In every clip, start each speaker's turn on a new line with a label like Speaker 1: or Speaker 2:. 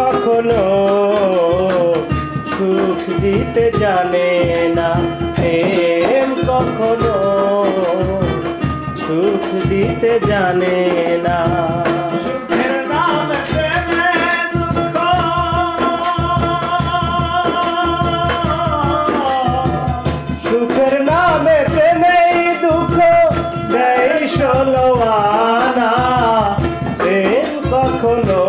Speaker 1: কখনো সুখ দিতে জানে না, প্রেম কখনো সুখ দিতে জানে না। সুখের নামে প্রেমেই দুঃখ দেয় ষোলো আনা, প্রেম কখনো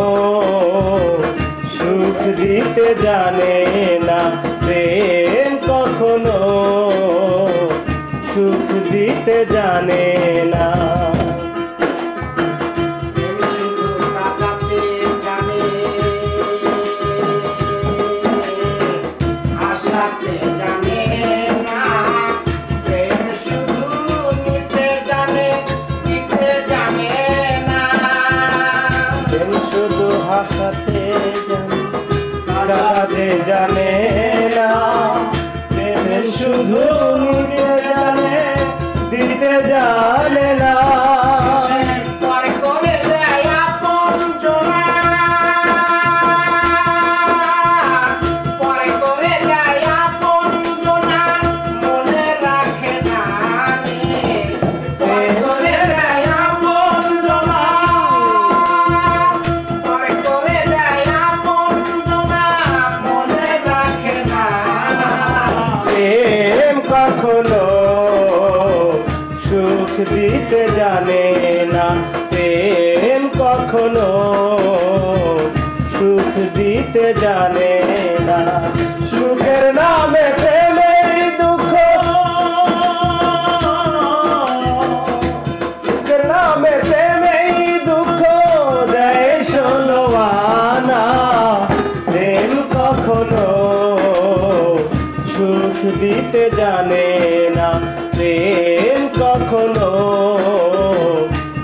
Speaker 1: সুখ দিতে জানে না, প্রেম কখনো সুখ দিতে জানে না। হাসাতে জানে কাঁদাতে জানে না, প্রেম শুধু নিতে জানে দিতে জানে না। কখনো সুখ দিতে জানে না, প্রেম কখনো সুখ দিতে জানে না। সুখের নামে প্রেমের দুঃখ, সুখের নামে প্রেমের দুঃখ দেয় ষোলো আনা, প্রেম কখনো সুখ দিতে জানে না, প্রেম কখনো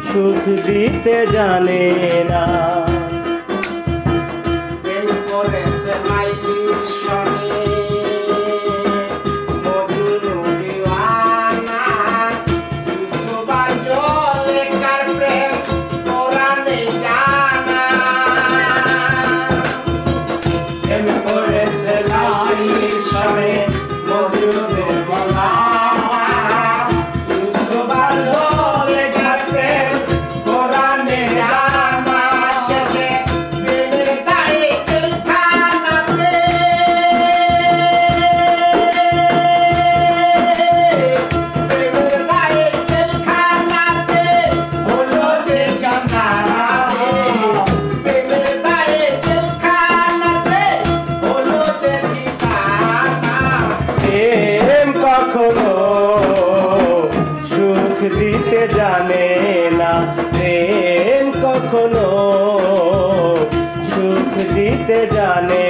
Speaker 1: সুখ দিতে জানে না। কখনো সুখ দিতে জানে না, প্রেম কখনো সুখ দিতে জানে